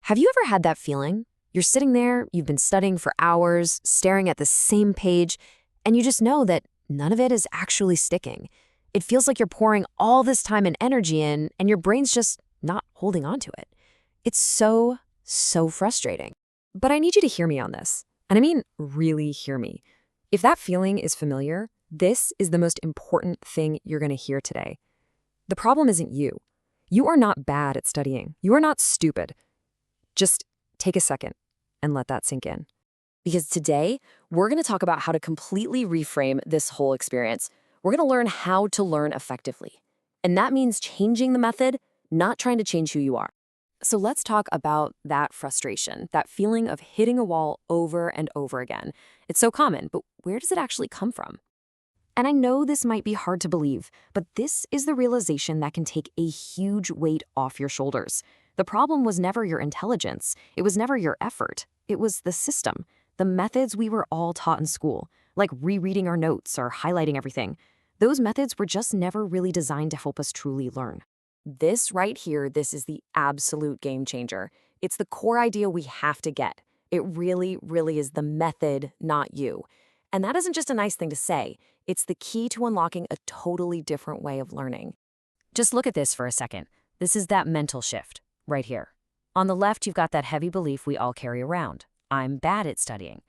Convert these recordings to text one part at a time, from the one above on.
Have you ever had that feeling? You're sitting there, you've been studying for hours, staring at the same page, and you just know that none of it is actually sticking. It feels like you're pouring all this time and energy in, and your brain's just not holding on to it. It's so frustrating. But I need you to hear me on this. And I mean, really hear me. If that feeling is familiar, this is the most important thing you're going to hear today. The problem isn't you. You are not bad at studying. You are not stupid. Just take a second and let that sink in. Because today, we're going to talk about how to completely reframe this whole experience. We're going to learn how to learn effectively. And that means changing the method, not trying to change who you are. So let's talk about that frustration, that feeling of hitting a wall over and over again. It's so common, but where does it actually come from? And I know this might be hard to believe, but this is the realization that can take a huge weight off your shoulders. The problem was never your intelligence. It was never your effort. It was the system, the methods we were all taught in school, like rereading our notes or highlighting everything. Those methods were just never really designed to help us truly learn. This right here, this is the absolute game changer. It's the core idea we have to get. It really is the method, not you. And that isn't just a nice thing to say. It's the key to unlocking a totally different way of learning. Just look at this for a second. This is that mental shift right here. On the left, you've got that heavy belief we all carry around. I'm bad at studying.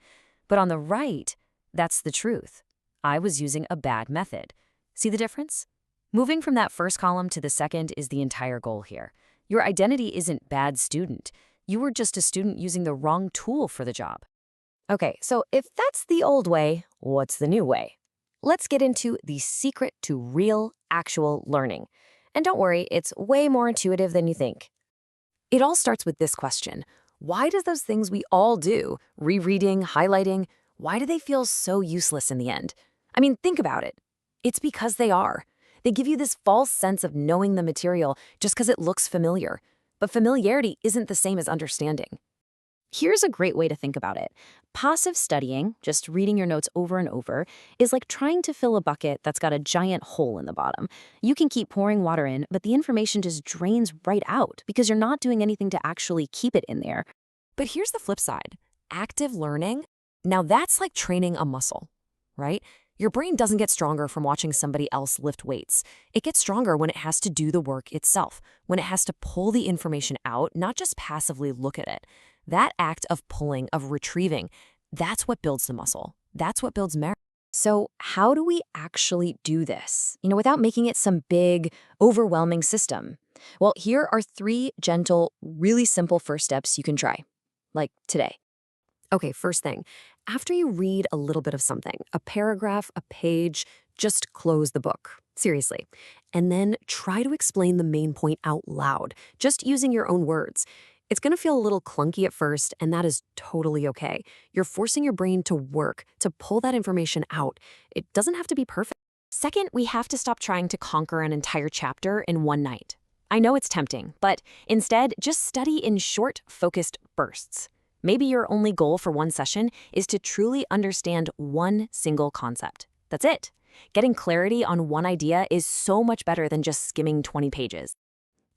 But on the right, that's the truth. I was using a bad method. See the difference? Moving from that first column to the second is the entire goal here. Your identity isn't bad student. You were just a student using the wrong tool for the job. Okay, so if that's the old way, what's the new way? Let's get into the secret to real, actual learning. And don't worry, it's way more intuitive than you think. It all starts with this question. Why does those things we all do, rereading, highlighting, why do they feel so useless in the end? I mean, think about it. It's because they are. They give you this false sense of knowing the material just because it looks familiar. But familiarity isn't the same as understanding. Here's a great way to think about it. Passive studying, just reading your notes over and over, is like trying to fill a bucket that's got a giant hole in the bottom. You can keep pouring water in, but the information just drains right out because you're not doing anything to actually keep it in there. But here's the flip side. Active learning, now that's like training a muscle, right? Your brain doesn't get stronger from watching somebody else lift weights. It gets stronger when it has to do the work itself, when it has to pull the information out, not just passively look at it. That act of pulling, of retrieving, that's what builds the muscle. That's what builds memory. So how do we actually do this, without making it some big, overwhelming system? Well, here are 3 gentle, really simple first steps you can try, like today. Okay, first thing, after you read a little bit of something, a paragraph, a page, just close the book, seriously. And then try to explain the main point out loud, just using your own words. It's going to feel a little clunky at first, and that is totally okay. You're forcing your brain to work, to pull that information out. It doesn't have to be perfect. Second, we have to stop trying to conquer an entire chapter in one night. I know it's tempting, but instead, just study in short, focused bursts. Maybe your only goal for one session is to truly understand one single concept. That's it. Getting clarity on one idea is so much better than just skimming 20 pages.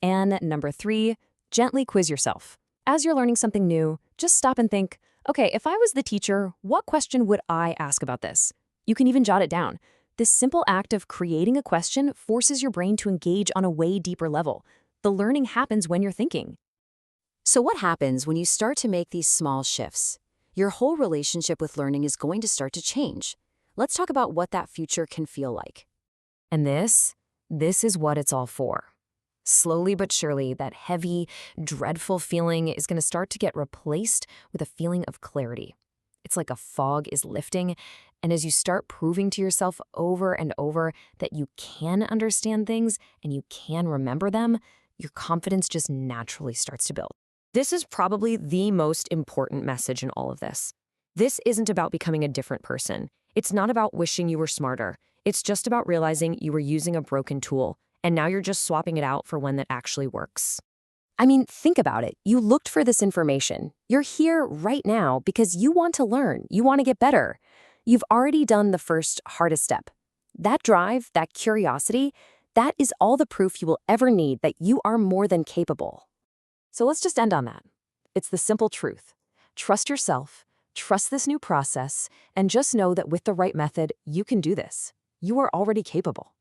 And number 3, gently quiz yourself. As you're learning something new, just stop and think, okay, if I was the teacher, what question would I ask about this? You can even jot it down. This simple act of creating a question forces your brain to engage on a way deeper level. The learning happens when you're thinking. So what happens when you start to make these small shifts? Your whole relationship with learning is going to start to change. Let's talk about what that future can feel like. And this is what it's all for. Slowly but surely, that heavy, dreadful feeling is going to start to get replaced with a feeling of clarity. It's like a fog is lifting, and as you start proving to yourself over and over that you can understand things and you can remember them, your confidence just naturally starts to build. This is probably the most important message in all of this. This isn't about becoming a different person. It's not about wishing you were smarter. It's just about realizing you were using a broken tool, and now you're just swapping it out for one that actually works. I mean, think about it. You looked for this information. You're here right now because you want to learn. You want to get better. You've already done the first, hardest step. That drive, that curiosity, that is all the proof you will ever need that you are more than capable. So let's just end on that. It's the simple truth. Trust yourself, trust this new process, and just know that with the right method, you can do this. You are already capable.